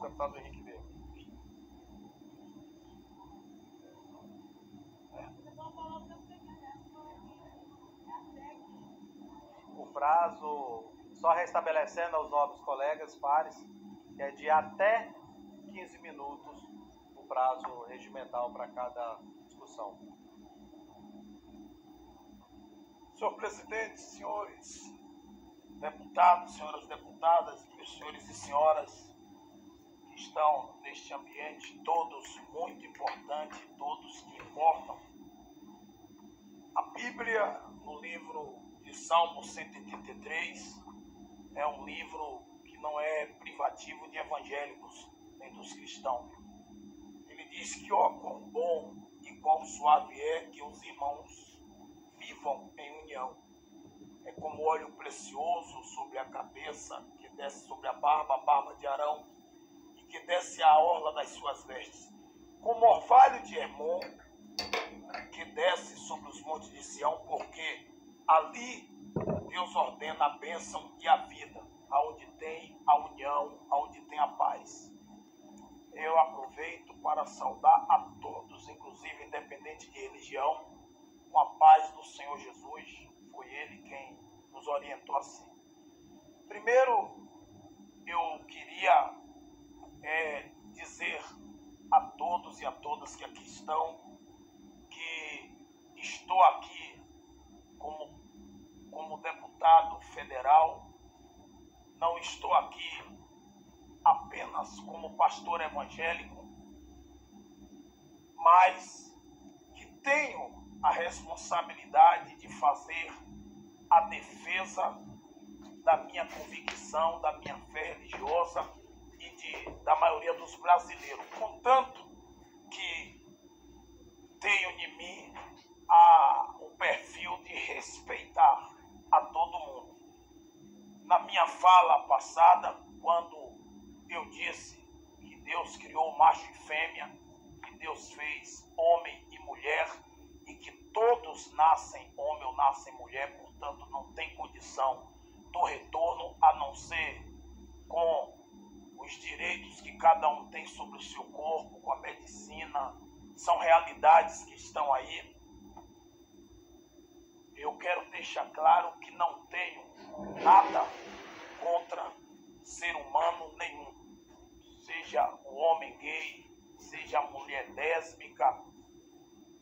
deputado Henrique B. O prazo, só restabelecendo aos novos colegas pares, que é de até 15 minutos o prazo regimental para cada discussão. Senhor presidente, senhores deputados, senhoras deputadas, meus senhores e senhoras que estão neste ambiente, todos muito importantes, todos que importam. A Bíblia, no livro de Salmo 183, é um livro que não é privativo de evangélicos, nem dos cristãos. Ele diz que, ó, quão bom e quão suave é que os irmãos vivam em união. É como óleo precioso sobre a cabeça, que desce sobre a barba de Arão, e que desce à orla das suas vestes. Como orvalho de Hermon, que desce sobre os montes de Sião, porque ali Deus ordena a bênção e a vida, aonde tem a união, aonde tem a paz. Eu aproveito para saudar a todos, inclusive independente de religião, com a paz do Senhor Jesus. Foi Ele quem nos orientou assim. Primeiro, eu queria dizer a todos e a todas que aqui estão, que estou aqui como deputado federal, não estou aqui apenas como pastor evangélico, mas que tenho a responsabilidade de fazer a defesa da minha convicção, da minha fé religiosa e da maioria dos brasileiros, contanto que tenho em mim o perfil de respeitar a todo mundo. Na minha fala passada, quando eu disse que Deus criou macho e fêmea, que Deus fez homem e mulher, e que todos nascem homem ou nascem mulher, portanto não tem condição do retorno a não ser com os direitos que cada um tem sobre o seu corpo, com a medicina, são realidades que estão aí. Eu quero deixar claro que não tenho nada contra ser humano nenhum, seja o homem gay, seja a mulher lésbica.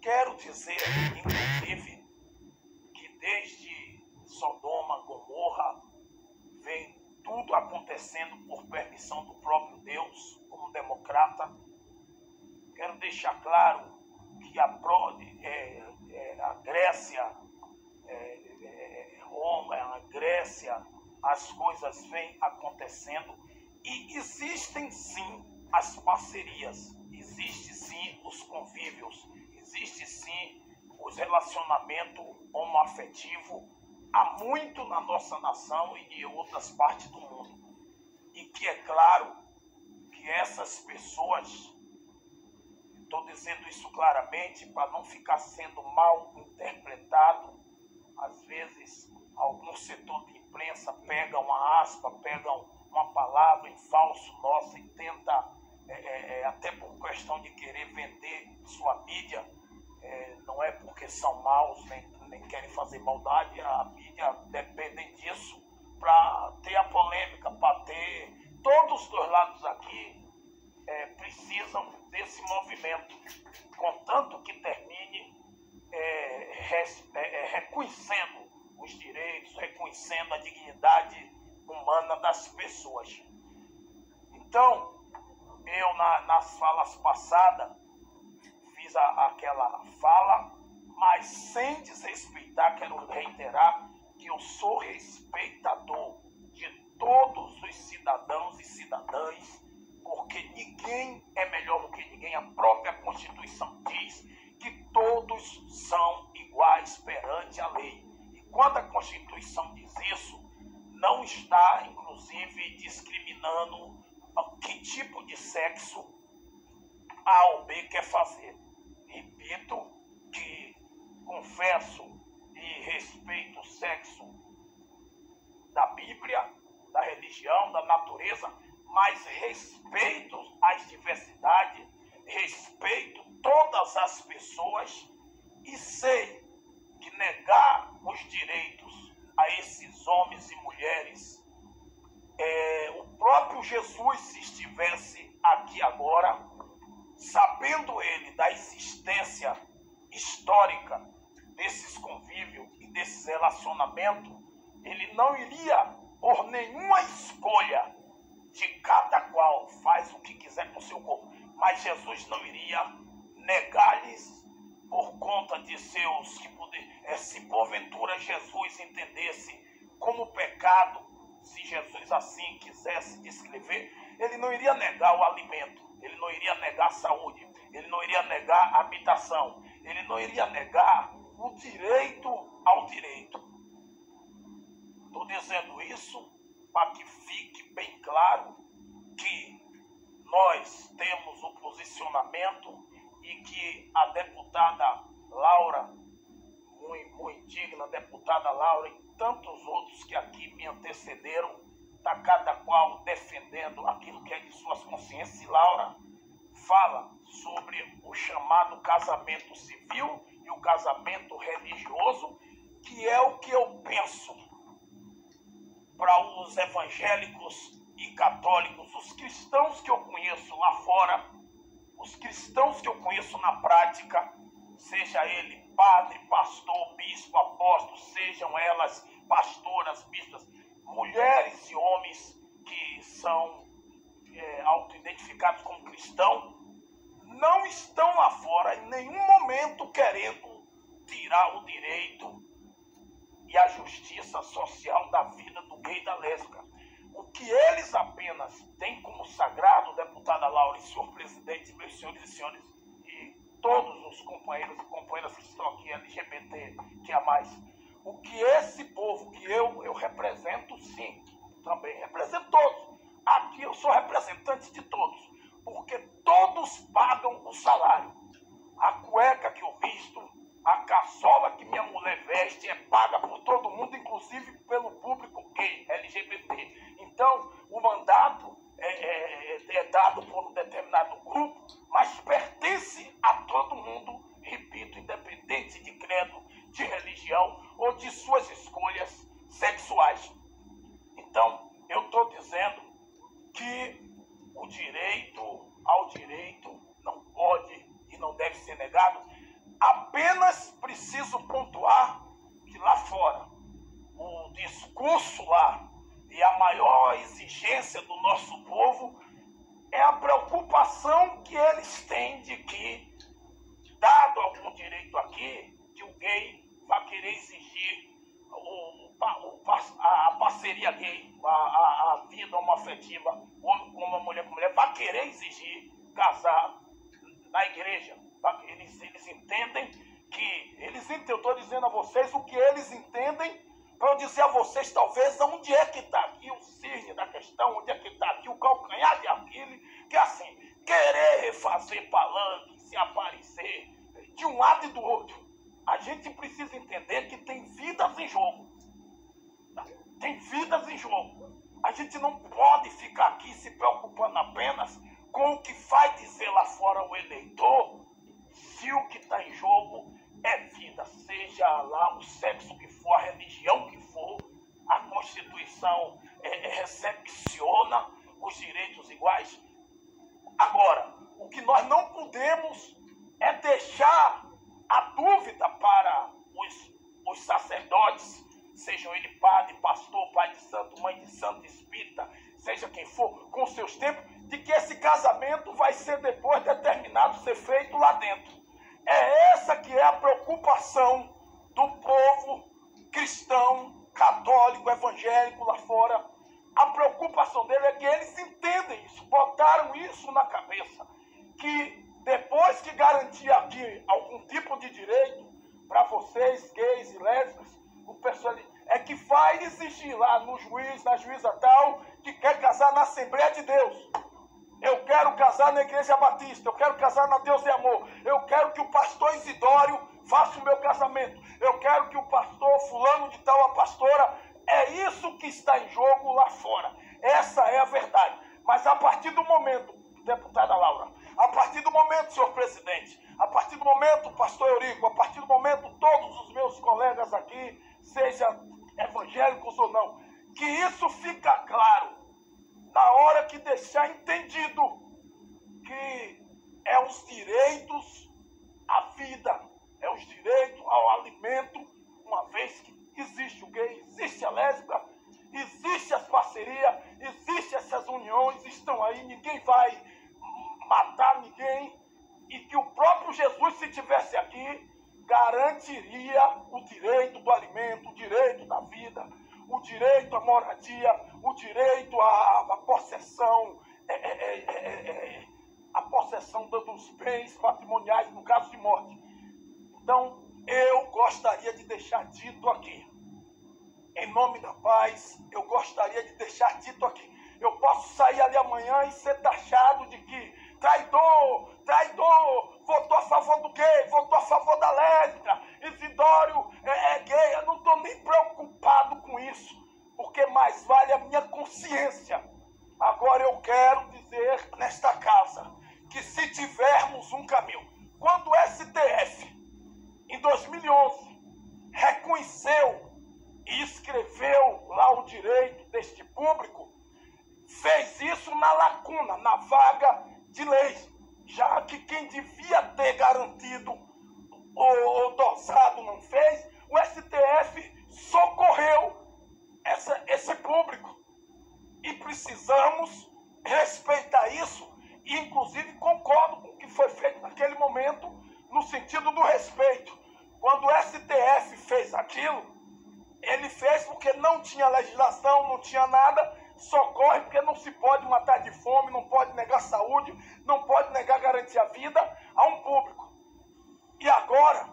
Quero dizer, inclusive, que desde Sodoma, Gomorra, vem tudo acontecendo por permissão do próprio Deus, como democrata. Quero deixar claro que a Grécia, Roma, a Grécia, as coisas vêm acontecendo e existem sim as parcerias, existe sim os convívios, existe sim os relacionamentos homoafetivos, há muito na nossa nação e em outras partes do mundo. E que é claro que essas pessoas, estou dizendo isso claramente para não ficar sendo mal interpretado, às vezes algum setor de imprensa pega uma aspa, pega uma palavra em falso nosso e tenta, até por questão de querer vender sua mídia, não é porque são maus, nem querem fazer maldade, a mídia depende disso para ter a polêmica, para ter todos os dois lados aqui precisam desse movimento, contanto que termine reconhecendo os direitos, reconhecendo a dignidade humana das pessoas. Então, eu nas falas passadas fiz aquela fala, mas sem desrespeitar, quero reiterar que eu sou respeitador de todos os cidadãos e cidadãs, porque ninguém é melhor do que ninguém. A própria Constituição diz que todos são iguais perante a lei. E quando a Constituição diz isso, não está, inclusive, discriminando que tipo de sexo A ou B quer fazer. Repito que confesso e respeito o sexo da Bíblia, da religião, da natureza, mas respeito as diversidades, respeito todas as pessoas e sei que negar os direitos a esses homens e mulheres, o próprio Jesus, se estivesse aqui agora, sabendo ele da existência histórica desses convívios e desses relacionamentos, ele não iria por nenhuma escolha de cada qual faz o que quiser com seu corpo, mas Jesus não iria negar-lhes por conta de seus que poder. Se porventura Jesus entendesse como pecado, se Jesus assim quisesse descrever, ele não iria negar o alimento, ele não iria negar a saúde, ele não iria negar a habitação, ele não iria negar o direito ao direito. Estou dizendo isso para que fique bem claro que nós temos o posicionamento e que a deputada Laura, muito digna deputada Laura e tantos outros que aqui me antecederam, está cada qual defendendo aquilo que é de suas consciências. E Laura fala sobre o chamado casamento civil e o casamento religioso, que é o que eu penso para os evangélicos e católicos, os cristãos que eu conheço lá fora, os cristãos que eu conheço na prática, seja ele padre, pastor, bispo, apóstolo, sejam elas pastoras, bispas, mulheres e homens que são autoidentificados como cristãos, não estão lá fora em nenhum momento querendo tirar o direito e a justiça social da vida do gay e da lésbica. O que eles apenas têm como sagrado, deputada Laura e senhor presidente, meus senhores e senhores, e todos os companheiros e companheiras que estão aqui, LGBT, que há mais, o que esse povo que eu represento, sim, também represento todos. Aqui eu sou representante de todos, porque todos pagam o salário. A cueca que eu visto, a caçola que minha mulher veste é paga por todo mundo, inclusive pelo público gay, LGBT. Então, o mandato é dado por um determinado grupo, mas pertence a todo mundo, repito, independente de credo, de religião ou de suas escolhas sexuais. Então, eu estou dizendo que o direito ao direito não pode e não deve ser negado. Apenas preciso pontuar que lá fora, o discurso lá e a maior exigência do nosso povo é a preocupação que eles têm de que, dado algum direito aqui, que o gay vai querer exigir a parceria gay, a vida homoafetiva, homem com uma mulher com mulher, vai querer exigir casar na igreja. Eles entendem que, eu estou dizendo a vocês o que eles entendem, para eu dizer a vocês talvez onde é que está aqui o cerne da questão, onde é que está aqui o calcanhar de Aquiles, que é assim, querer fazer palanque, se aparecer de um lado e do outro. A gente precisa entender que tem vidas em jogo. Tem vidas em jogo. A gente não pode ficar aqui se preocupando apenas com o que vai dizer lá fora o eleitor, se o que está em jogo é vida, seja lá o sexo que for, a religião que for, a Constituição recepciona os direitos iguais. Agora, o que nós não podemos é deixar a dúvida para os sacerdotes, sejam ele padre, pastor, pai de santo, mãe de santo, espírita, seja quem for, com seus tempos, de que esse casamento vai ser depois determinado ser feito lá dentro. É essa que é a preocupação do povo cristão, católico, evangélico lá fora. A preocupação dele é que eles entendem isso, botaram isso na cabeça, que depois que garantir aqui algum tipo de direito para vocês, gays e lésbicas, o pessoal é que vai exigir lá no juiz, na juíza tal, que quer casar na Assembleia de Deus. Eu quero casar na Igreja Batista, eu quero casar na Deus e Amor, eu quero que o pastor Isidório faça o meu casamento, eu quero que o pastor fulano de tal, a pastora, é isso que está em jogo lá fora. Essa é a verdade. Mas a partir do momento, deputada Laura, a partir do momento, senhor presidente, a partir do momento, pastor Eurico, a partir do momento, todos os meus colegas aqui, seja evangélicos ou não, que isso fica claro na hora que deixar entendido que é os direitos à vida, é os direitos ao alimento, uma vez que existe o gay, existe a lésbica, existe as parcerias, existe essas uniões, estão aí, ninguém vai matar ninguém, e que o próprio Jesus, se estivesse aqui, garantiria o direito do alimento, o direito da vida, o direito à moradia, o direito à possessão, a possessão dos bens patrimoniais no caso de morte. Então, eu gostaria de deixar dito aqui, em nome da paz, eu gostaria de deixar dito aqui, eu posso sair ali amanhã e ser taxado de que traidor, votou a favor do gay, votou a favor da lésbica, Isidório é gay. Eu não estou nem preocupado com isso, porque mais vale a minha consciência. Agora eu quero dizer nesta casa que se tivermos um caminho, quando o STF, em 2011, reconheceu e escreveu lá o direito deste público, fez isso na lacuna, na vaga de lei, já que quem devia ter garantido ou dosado não fez, o STF socorreu esse público. E precisamos respeitar isso, e inclusive concordo com o que foi feito naquele momento, no sentido do respeito. Quando o STF fez aquilo, ele fez porque não tinha legislação, não tinha nada, socorre porque não se pode matar de fome, não pode negar saúde, não pode negar garantir a vida a um público. E agora,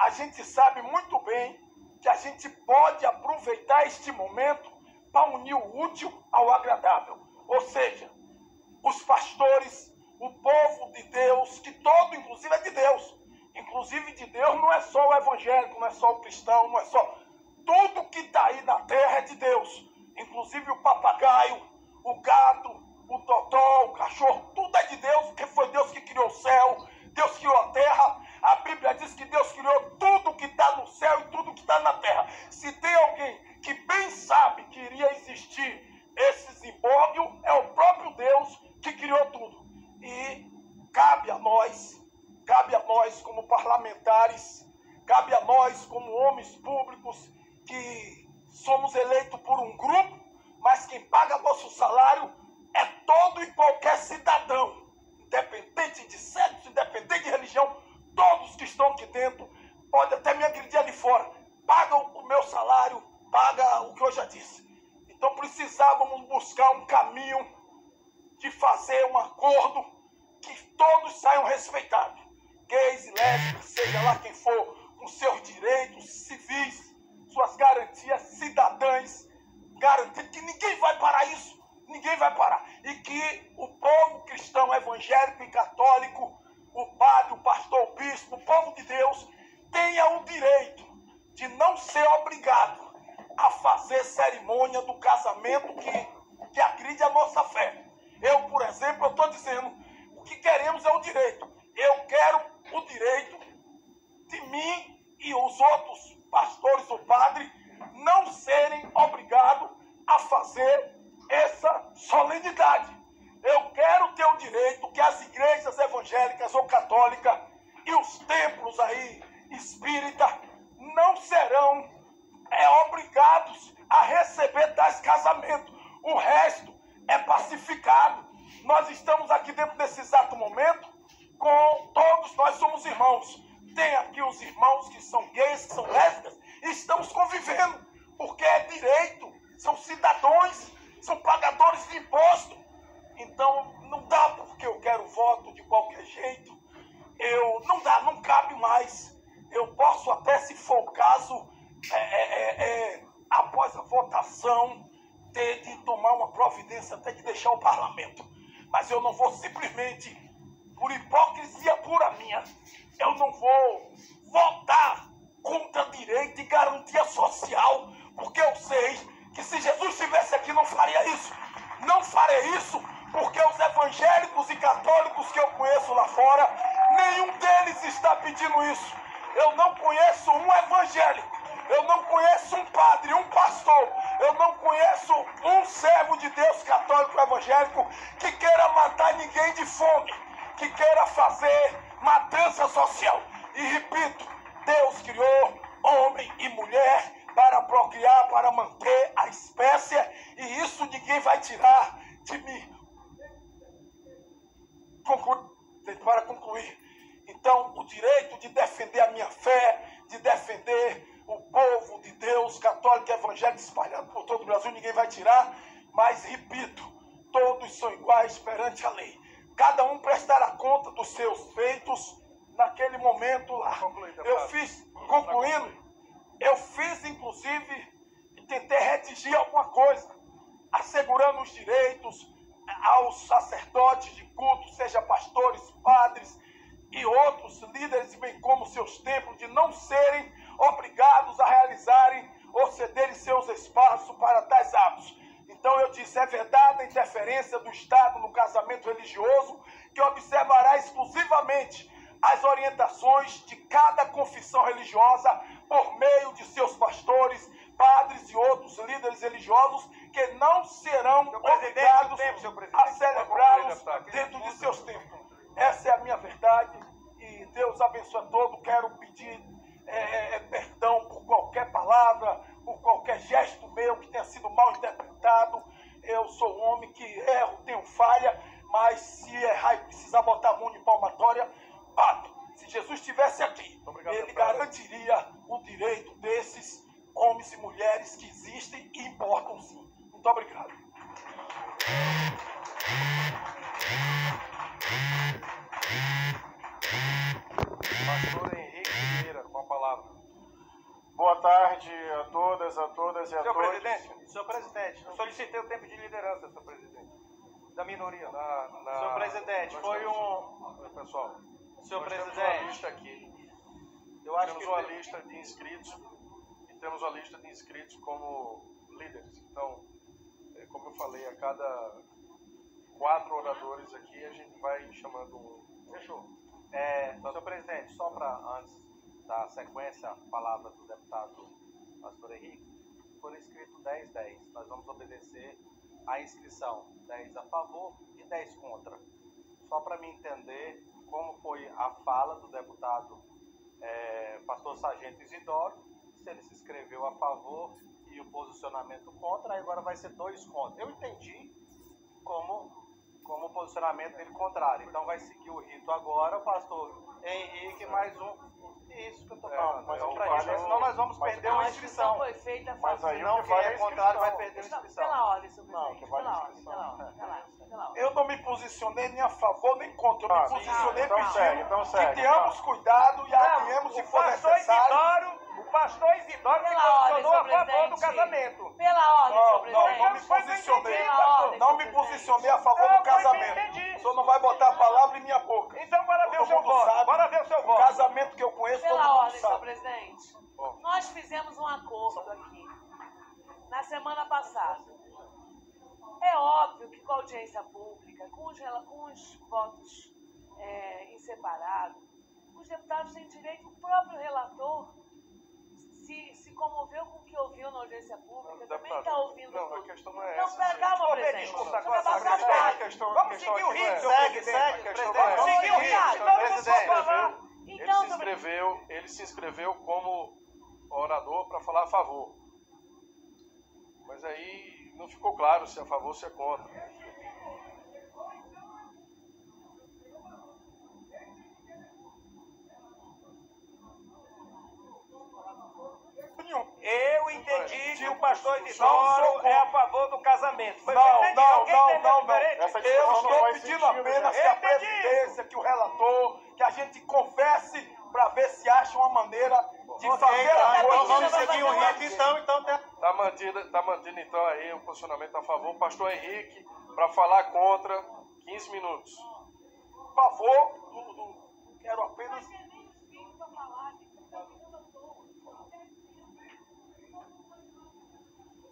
a gente sabe muito bem que a gente pode aproveitar este momento para unir o útil ao agradável. Ou seja, os pastores, o povo de Deus, que todo, inclusive, é de Deus. Inclusive de Deus não é só o evangélico, não é só o cristão, não é só... Tudo que está aí na terra é de Deus. Inclusive o papagaio, o gato, o totó, o cachorro, tudo é de Deus, porque foi Deus que criou o céu, Deus criou a terra. A Bíblia diz que Deus criou tudo que está no céu e tudo que está na terra. Se tem alguém que bem sabe que iria existir esse zimbóglio, é o próprio Deus que criou tudo. E cabe a nós como parlamentares, cabe a nós como homens públicos, que somos eleitos por um grupo, mas quem paga nosso salário é todo e qualquer cidadão, independente de sexo, independente de religião, todos que estão aqui dentro, pode até me agredir ali fora, pagam o meu salário, paga o que eu já disse. Então precisávamos buscar um caminho de fazer um acordo que todos saiam respeitados, gays e lésbicas, seja lá quem for, com seus direitos civis, suas garantias cidadãs, garantindo que ninguém vai parar isso, ninguém vai parar. E que o povo cristão, evangélico e católico, o padre, o pastor, o bispo, o povo de Deus, tenha o direito de não ser obrigado a fazer cerimônia do casamento que agride a nossa fé. Eu, por exemplo, eu estou dizendo, o que queremos é o direito. Eu quero o direito de mim e os outros pastores ou padres não serem obrigados a fazer essa solenidade. Eu quero ter o direito que as igrejas evangélicas ou católicas e os templos aí espírita não serão obrigados a receber tais casamentos. O resto é pacificado. Nós estamos aqui dentro desse exato momento com todos, nós somos irmãos. Tem aqui os irmãos que são gays, que são lésbicas, e estamos convivendo, porque é direito, são cidadãos, são pagadores de imposto. Então, não dá porque eu quero voto de qualquer jeito. Não dá, não cabe mais. Eu posso até, se for o caso, após a votação, ter de tomar uma providência, até de deixar o parlamento. Mas eu não vou simplesmente, por hipocrisia pura minha, eu não vou votar contra direito e garantia social, porque eu sei que se Jesus estivesse aqui não faria isso. Não farei isso Porque os evangélicos e católicos que eu conheço lá fora, nenhum deles está pedindo isso. Eu não conheço um evangélico, eu não conheço um padre, um pastor, eu não conheço um servo de Deus católico evangélico que queira matar ninguém de fome, que queira fazer matança social. E repito, Deus criou homem e mulher para procriar, para manter a espécie, e isso ninguém vai tirar de mim. Para concluir, então, o direito de defender a minha fé, de defender o povo de Deus, católico e evangélico espalhado por todo o Brasil, ninguém vai tirar, mas repito, todos são iguais perante a lei. Cada um prestará conta dos seus feitos naquele momento lá. Eu fiz inclusive, e tentei redigir alguma coisa, assegurando os direitos aos sacerdotes de culto, seja pastores, padres e outros líderes, bem como seus templos, de não serem obrigados a realizarem ou cederem seus espaços para tais atos. Então eu disse, é vedada a interferência do Estado no casamento religioso, que observará exclusivamente as orientações de cada confissão religiosa por meio de seus pastores, padres e outros líderes religiosos, que não serão obrigados a celebrá-los dentro de seus templos. Essa é a minha verdade e Deus abençoe a todos. Quero pedir perdão por qualquer palavra, por qualquer gesto meu que tenha sido mal interpretado. Eu sou um homem que erro, tenho falha, mas se errar e precisar botar a mão de palmatória, bato. Se Jesus estivesse aqui, ele garantiria o direito desses homens e mulheres que existem e importam sim. Muito obrigado. Pastor Henrique Vieira, com a palavra. Boa tarde a todas e a todos. Senhor presidente, eu solicitei o tempo de liderança, senhor presidente. Da minoria. Senhor presidente, foi um... Pessoal, senhor presidente, temos uma lista aqui. Eu acho temos que uma lista de inscritos e temos uma lista de inscritos como líderes. Então, como eu falei, a cada 4 oradores aqui a gente vai chamando um. Fechou. Senhor presidente, só para antes da sequência, a palavra do deputado pastor Henrique, foram inscritos 10. Nós vamos obedecer a inscrição, 10 a favor e 10 contra. Só para me entender como foi a fala do deputado pastor Sargento Isidoro, se ele se inscreveu a favor e o posicionamento contra, aí agora vai ser 2 contra. Eu entendi como o posicionamento dele contrário. Então vai seguir o rito agora, o pastor Henrique, mais um. Isso que eu estou falando. Mas então, para isso, senão nós vamos perder uma inscrição. Foi feita mas aí não, quem é contrário vai perder a inscrição. Pela ordem, senhor presidente. Não, Pela ordem. Eu não me posicionei nem a favor nem contra. Eu me posicionei então segue. que tenhamos cuidado e alinhemos se for necessário. O pastor Isidoro se posicionou a favor do casamento. Pela ordem, senhor presidente. Não me posicionei. ordem, Não me posicionei a favor do casamento. O senhor não vai botar a palavra em minha boca. Então bora ver o seu voto. Sabe, bora ver o seu o voto. casamento que eu conheço, todo Pela mundo ordem, senhor sabe. presidente. Nós fizemos um acordo aqui, na semana passada. É óbvio que com a audiência pública, com os votos em separado, os deputados têm direito, o próprio relator se comoveu com o que ouviu na audiência pública, também está ouvindo não, tudo. a questão não é Não, essa. calma, presidente. Desculpa, Vamos agora seguir o ritmo. Segue, Vamos seguir o ritmo. Todo mundo pode falar. Então, ele se inscreveu como orador para falar a favor. Mas aí não ficou claro se é a favor ou se é contra. Eu entendi que o pastor Isidoro é a favor do casamento. Não. Essa Eu discussão não estou faz pedindo sentido, apenas né? que a presidência, que o relator, que a gente converse para ver se acha uma maneira de fazer a coisa. vamos seguir o rito, então Tá mantido então aí o posicionamento a favor. Pastor Henrique, para falar contra, 15 minutos. Por favor, quero apenas...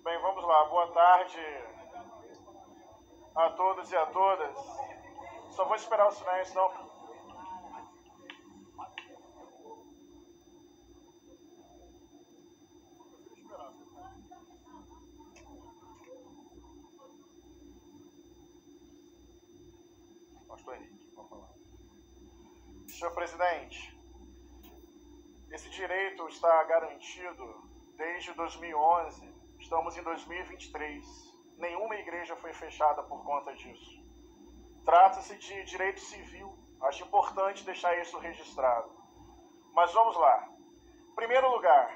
Bem, vamos lá. Boa tarde a todos e a todas. Só vou esperar o silêncio, não. Pastor Henrique, vamos falar. Senhor presidente, esse direito está garantido desde 2011. Estamos em 2023. Nenhuma igreja foi fechada por conta disso. Trata-se de direito civil. Acho importante deixar isso registrado. Mas vamos lá. Em primeiro lugar,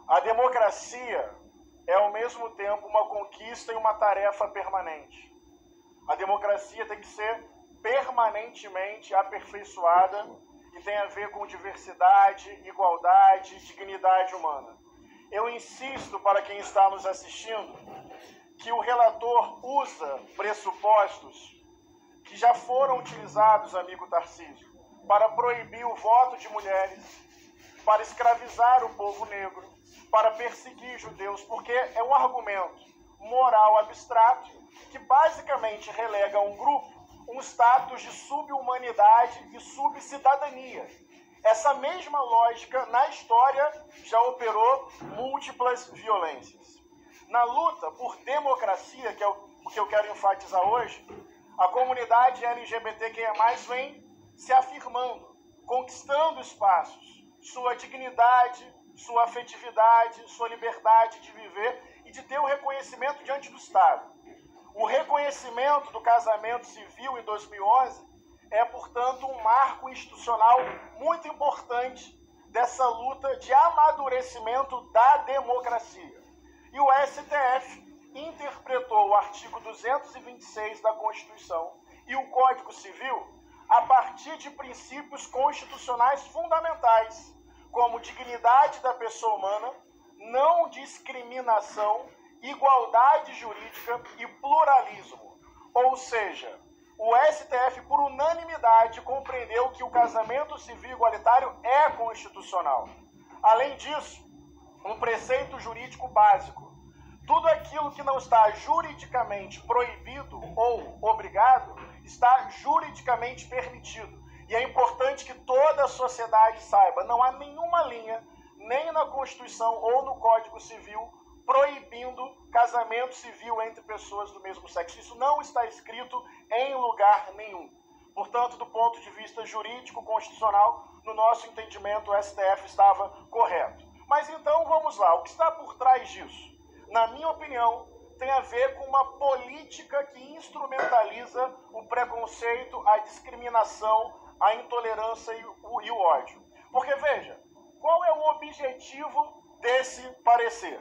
a democracia é ao mesmo tempo uma conquista e uma tarefa permanente. A democracia tem que ser permanentemente aperfeiçoada e tem a ver com diversidade, igualdade, dignidade humana. Eu insisto para quem está nos assistindo que o relator usa pressupostos que já foram utilizados, amigo Tarcísio, para proibir o voto de mulheres, para escravizar o povo negro, para perseguir judeus, porque é um argumento moral abstrato que basicamente relega a um grupo um status de sub-humanidade e subcidadania. Essa mesma lógica, na história, já operou múltiplas violências. Na luta por democracia, que é o que eu quero enfatizar hoje, a comunidade LGBTQIA+, vem se afirmando, conquistando espaços, sua dignidade, sua afetividade, sua liberdade de viver e de ter o reconhecimento diante do Estado. O reconhecimento do casamento civil em 2011 é, portanto, um marco institucional muito importante dessa luta de amadurecimento da democracia. E o STF interpretou o artigo 226 da Constituição e o Código Civil a partir de princípios constitucionais fundamentais, como dignidade da pessoa humana, não discriminação, igualdade jurídica e pluralismo. Ou seja, o STF, por unanimidade, compreendeu que o casamento civil igualitário é constitucional. Além disso, um preceito jurídico básico: tudo aquilo que não está juridicamente proibido ou obrigado está juridicamente permitido. E é importante que toda a sociedade saiba, não há nenhuma linha, nem na Constituição ou no Código Civil, proibindo casamento civil entre pessoas do mesmo sexo. Isso não está escrito em lugar nenhum. Portanto, do ponto de vista jurídico constitucional, no nosso entendimento, o STF estava correto. Mas então, vamos lá. O que está por trás disso? Na minha opinião, tem a ver com uma política que instrumentaliza o preconceito, a discriminação, a intolerância e o ódio. Porque, veja, qual é o objetivo desse parecer?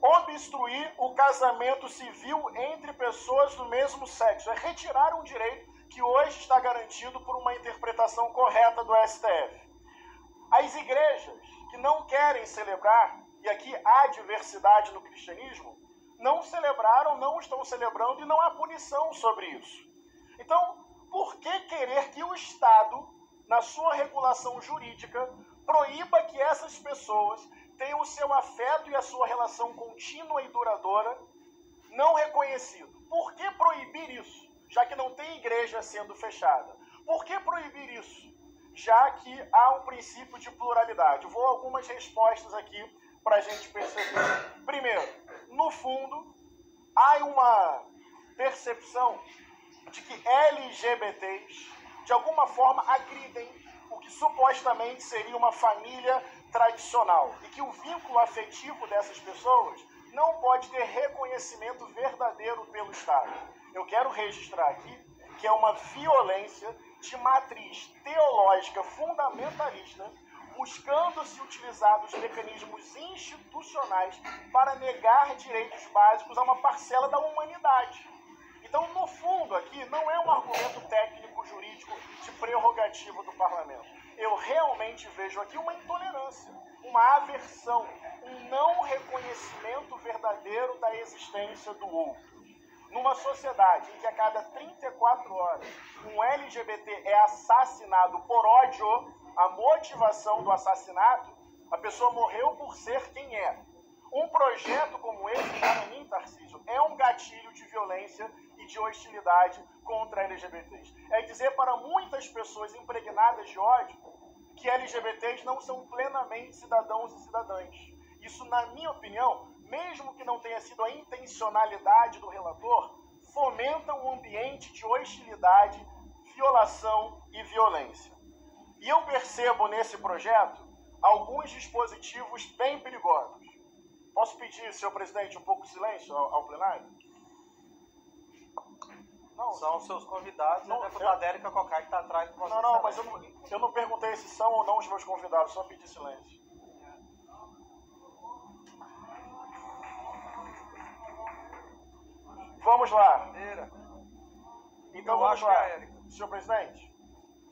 Obstruir o casamento civil entre pessoas do mesmo sexo. É retirar um direito que hoje está garantido por uma interpretação correta do STF. As igrejas que não querem celebrar, e aqui há diversidade no cristianismo, não celebraram, não estão celebrando e não há punição sobre isso. Então, por que querer que o Estado, na sua regulação jurídica, proíba que essas pessoas tenham o seu afeto e a sua relação contínua e duradoura não reconhecido? Por que proibir isso, já que não tem igreja sendo fechada? Por que proibir isso, já que há um princípio de pluralidade? Vou algumas respostas aqui para a gente perceber. Primeiro, no fundo, há uma percepção de que LGBTs, de alguma forma, agridem o que supostamente seria uma família tradicional e que o vínculo afetivo dessas pessoas não pode ter reconhecimento verdadeiro pelo Estado. Eu quero registrar aqui que é uma violência de matriz teológica fundamentalista, buscando se utilizar dos mecanismos institucionais para negar direitos básicos a uma parcela da humanidade. Então, no fundo, aqui, não é um argumento técnico-jurídico de prerrogativa do parlamento. Eu realmente vejo aqui uma intolerância, uma aversão, um não reconhecimento verdadeiro da existência do outro. Numa sociedade em que a cada 34 horas um LGBT é assassinado por ódio, a motivação do assassinato, a pessoa morreu por ser quem é. Um projeto como esse, para mim, Tarcísio, é um gatilho de violência e e de hostilidade contra LGBTs. É dizer para muitas pessoas impregnadas de ódio que LGBTs não são plenamente cidadãos e cidadãs. Isso, na minha opinião, mesmo que não tenha sido a intencionalidade do relator, fomenta um ambiente de hostilidade, violação e violência. E eu percebo nesse projeto alguns dispositivos bem perigosos. Posso pedir, senhor presidente, um pouco de silêncio ao plenário? Não, são os seus convidados, a deputada Érica Cocai que está atrás do vosso Não, mas eu não perguntei se são ou não os meus convidados, só pedi silêncio. Vamos lá. Então vamos lá, senhor presidente.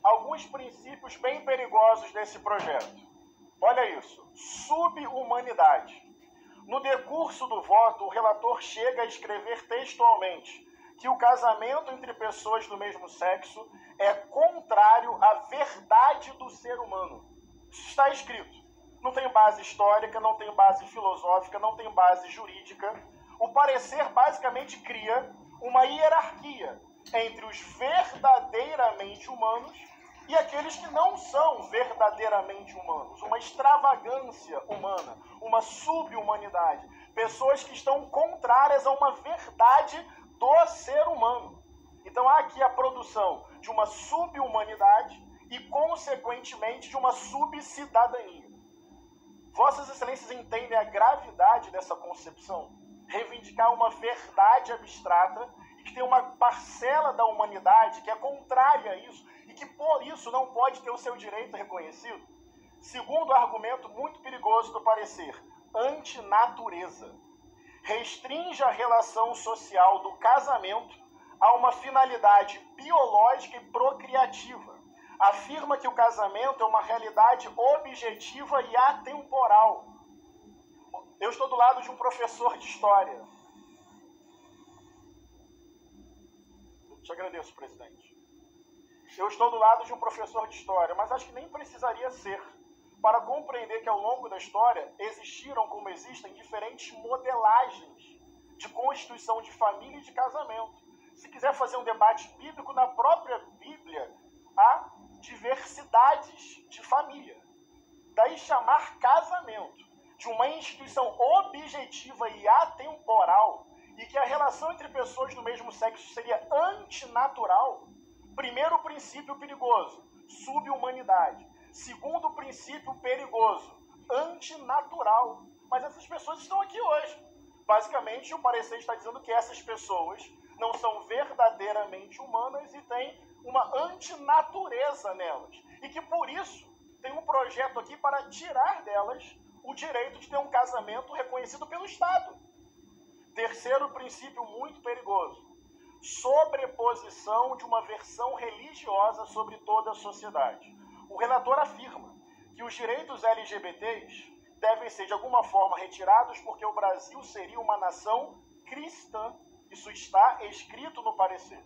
Alguns princípios bem perigosos desse projeto. Olha isso. Subhumanidade. No decurso do voto, o relator chega a escrever textualmente que o casamento entre pessoas do mesmo sexo é contrário à verdade do ser humano. Isso está escrito. Não tem base histórica, não tem base filosófica, não tem base jurídica. O parecer basicamente cria uma hierarquia entre os verdadeiramente humanos e aqueles que não são verdadeiramente humanos. Uma extravagância humana, uma subhumanidade. Pessoas que estão contrárias a uma verdade do ser humano. Então há aqui a produção de uma subhumanidade e, consequentemente, de uma subcidadania. Vossas Excelências entendem a gravidade dessa concepção? Reivindicar uma verdade abstrata e que tem uma parcela da humanidade que é contrária a isso e que, por isso, não pode ter o seu direito reconhecido? Segundo argumento muito perigoso do parecer, antinatureza. Restringe a relação social do casamento a uma finalidade biológica e procriativa. Afirma que o casamento é uma realidade objetiva e atemporal. Eu estou do lado de um professor de história. Eu te agradeço, presidente. Eu estou do lado de um professor de história, mas acho que nem precisaria ser, para compreender que ao longo da história existiram, como existem, diferentes modelagens de constituição de família e de casamento. Se quiser fazer um debate bíblico, na própria Bíblia há diversidades de família. Daí chamar casamento de uma instituição objetiva e atemporal e que a relação entre pessoas do mesmo sexo seria antinatural. Primeiro princípio perigoso, subhumanidade. Segundo princípio perigoso, antinatural. Mas essas pessoas estão aqui hoje. Basicamente, o parecer está dizendo que essas pessoas não são verdadeiramente humanas e têm uma antinatureza nelas. E que, por isso, tem um projeto aqui para tirar delas o direito de ter um casamento reconhecido pelo Estado. Terceiro princípio muito perigoso, sobreposição de uma versão religiosa sobre toda a sociedade. O relator afirma que os direitos LGBTs devem ser de alguma forma retirados porque o Brasil seria uma nação cristã. Isso está escrito no parecer.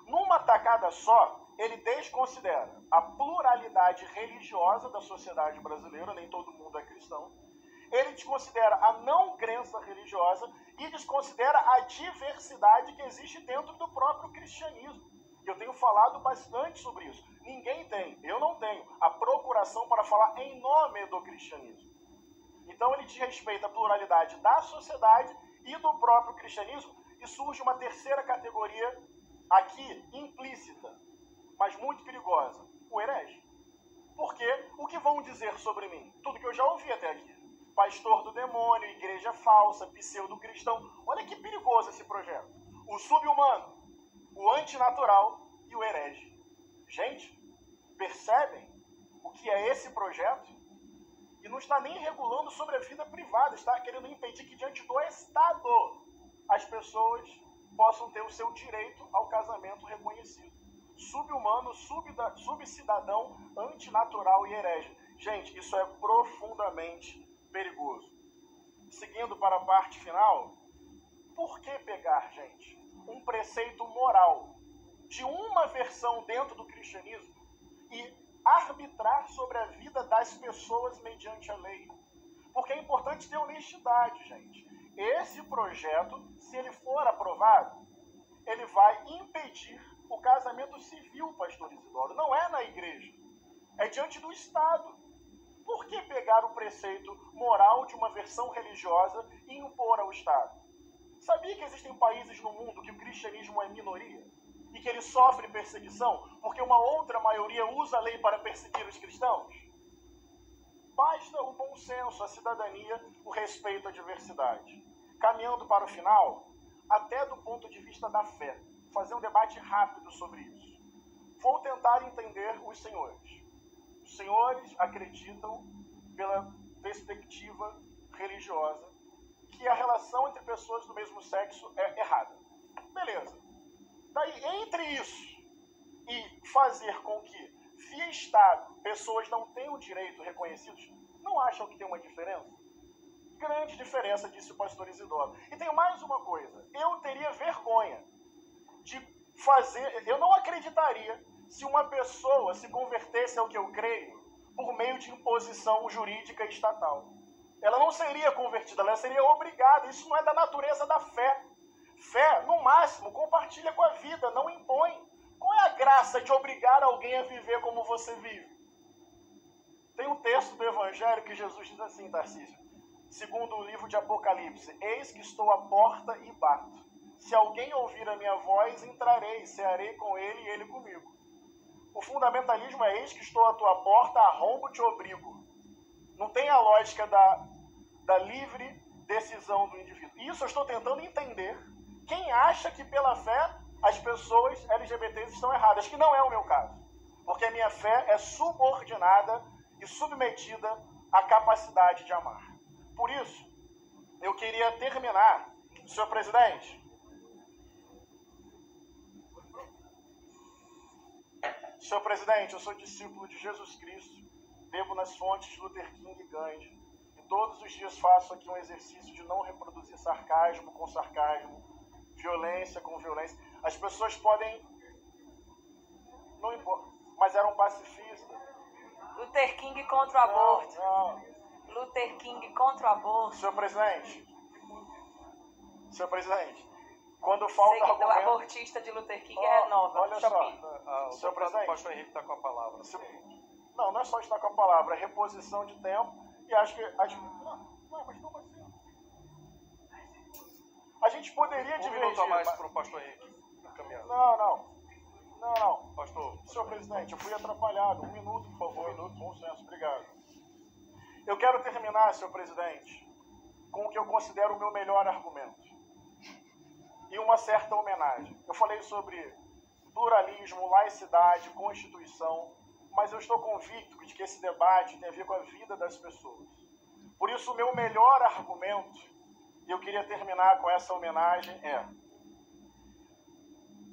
Numa tacada só, ele desconsidera a pluralidade religiosa da sociedade brasileira, nem todo mundo é cristão. Ele desconsidera a não crença religiosa e desconsidera a diversidade que existe dentro do próprio cristianismo. Eu tenho falado bastante sobre isso. Ninguém tem, eu não tenho, a procuração para falar em nome do cristianismo. Então ele desrespeita a pluralidade da sociedade e do próprio cristianismo e surge uma terceira categoria aqui implícita, mas muito perigosa, o herege. Porque o que vão dizer sobre mim? Tudo que eu já ouvi até aqui. Pastor do demônio, igreja falsa, pseudo-cristão. Olha que perigoso esse projeto. O subhumano, o antinatural e o herege. Gente, percebem o que é esse projeto? E não está nem regulando sobre a vida privada, está querendo impedir que diante do Estado as pessoas possam ter o seu direito ao casamento reconhecido. Subhumano, subcidadão, antinatural e herege. Gente, isso é profundamente perigoso. Seguindo para a parte final, por que pegar, gente, um preceito moral de uma versão dentro do cristianismo e arbitrar sobre a vida das pessoas mediante a lei? Porque é importante ter honestidade, gente. Esse projeto, se ele for aprovado, ele vai impedir o casamento civil, pastor Isidoro. Não é na igreja, é diante do Estado. Por que pegar o preceito moral de uma versão religiosa e impor ao Estado? Sabia que existem países no mundo que o cristianismo é minoria? E que ele sofre perseguição porque uma outra maioria usa a lei para perseguir os cristãos? Basta o bom senso, a cidadania, o respeito à diversidade. Caminhando para o final, até do ponto de vista da fé, fazer um debate rápido sobre isso. Vou tentar entender os senhores. Os senhores acreditam, pela perspectiva religiosa, que a relação entre pessoas do mesmo sexo é errada. Beleza. Daí, entre isso e fazer com que, via Estado, pessoas não tenham direito reconhecidos, não acham que tem uma diferença? Grande diferença, disse o pastor Isidoro. E tem mais uma coisa. Eu teria vergonha de fazer... Eu não acreditaria se uma pessoa se convertesse ao que eu creio por meio de imposição jurídica estatal. Ela não seria convertida, ela seria obrigada. Isso não é da natureza da fé. Fé, no máximo, compartilha com a vida, não impõe. Qual é a graça de obrigar alguém a viver como você vive? Tem um texto do Evangelho que Jesus diz assim, Tarcísio, segundo o livro de Apocalipse: eis que estou à porta e bato. Se alguém ouvir a minha voz, entrarei, cearei com ele e ele comigo. O fundamentalismo é: eis que estou à tua porta, arrombo, te obrigo. Não tem a lógica da livre decisão do indivíduo. Isso eu estou tentando entender. Quem acha que pela fé as pessoas LGBTs estão erradas, que não é o meu caso. Porque a minha fé é subordinada e submetida à capacidade de amar. Por isso, eu queria terminar, senhor presidente. Senhor presidente, eu sou discípulo de Jesus Cristo, bebo nas fontes de Luther King e Gandhi, e todos os dias faço aqui um exercício de não reproduzir sarcasmo com sarcasmo, violência com violência. As pessoas podem... Não importa, mas eram pacifistas. Luther King contra o aborto. Não. Luther King contra o aborto. Senhor presidente, quando falta Seguidor argumento... abortista de Luther King é nova. Olha só, O senhor presidente... pastor Henrique está com a palavra. Não é só estar com a palavra, é reposição de tempo, e acho que... Mas como assim? A gente poderia divergir... Um minuto a mais para o pastor Henrique. Caminhando. Não. Pastor. Senhor presidente, eu fui atrapalhado. Um minuto, por favor. Um minuto, bom senso. Obrigado. Eu quero terminar, senhor presidente, com o que eu considero o meu melhor argumento. E uma certa homenagem. Eu falei sobre pluralismo, laicidade, Constituição, mas eu estou convicto de que esse debate tem a ver com a vida das pessoas. Por isso, o meu melhor argumento, e eu queria terminar com essa homenagem, é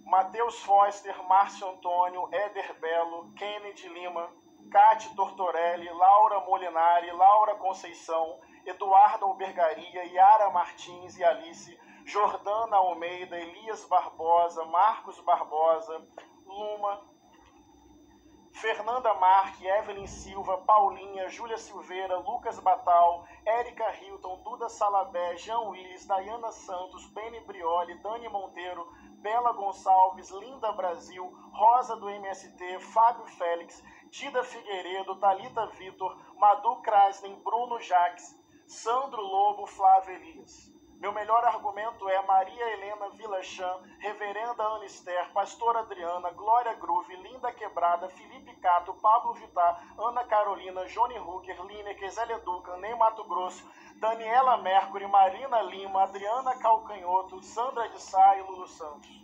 Matheus Foster, Márcio Antônio, Éder Belo, Kennedy Lima, Cátia Tortorelli, Laura Molinari, Laura Conceição, Eduardo Albergaria, Yara Martins e Alice, Jordana Almeida, Elias Barbosa, Marcos Barbosa, Luma, Fernanda Marque, Evelyn Silva, Paulinha, Júlia Silveira, Lucas Batal, Érica Hilton, Duda Salabé, Jean Willis, Dayana Santos, Beni Brioli, Dani Monteiro, Bela Gonçalves, Linda Brasil, Rosa do MST, Fábio Félix, Dida Figueiredo, Thalita Vitor, Madu Krasnen, Bruno Jaques, Sandro Lobo, Flávio Elias. Meu melhor argumento é Maria Helena Vilachan, Reverenda Ana Esther, Pastora Adriana, Glória Groove, Linda Quebrada, Felipe Cato, Pablo Vittar, Ana Carolina, Johnny Hooker, Lineker, Zélia Duca, Ney Mato Grosso, Daniela Mercury, Marina Lima, Adriana Calcanhoto, Sandra de Sá e Lulu Santos.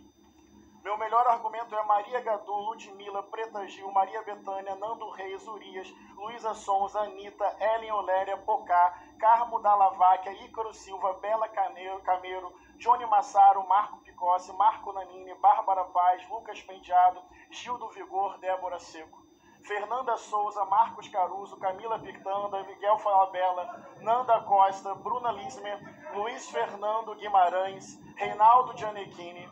Meu melhor argumento é Maria Gadu, Ludmila, Preta Gil, Maria Bethânia, Nando Reis, Urias, Luísa Sonza, Anitta, Ellen Oléria, Pocá, Carmo Dalavaquia, Ícaro Silva, Bela Cameiro, Johnny Massaro, Marco Picossi, Marco Nanini, Bárbara Paz, Lucas Penteado, Gil do Vigor, Débora Seco. Fernanda Souza, Marcos Caruso, Camila Pitanda, Miguel Falabella, Nanda Costa, Bruna Lismer, Luiz Fernando Guimarães, Reinaldo Gianecchini,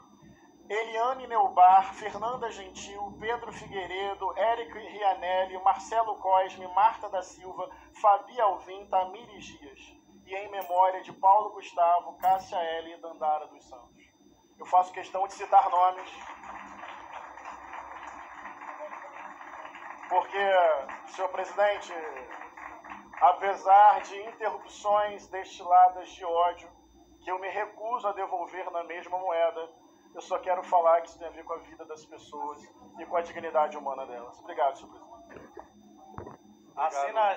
Eliane Neubar, Fernanda Gentil, Pedro Figueiredo, Érico Rianelli, Marcelo Cosme, Marta da Silva, Fabi Alvim, Tamires Dias. E em memória de Paulo Gustavo, Cássia L. e Dandara dos Santos. Eu faço questão de citar nomes, porque, senhor presidente, apesar de interrupções destiladas de ódio, que eu me recuso a devolver na mesma moeda, eu só quero falar que isso tem a ver com a vida das pessoas e com a dignidade humana delas. Obrigado, senhor presidente. Assina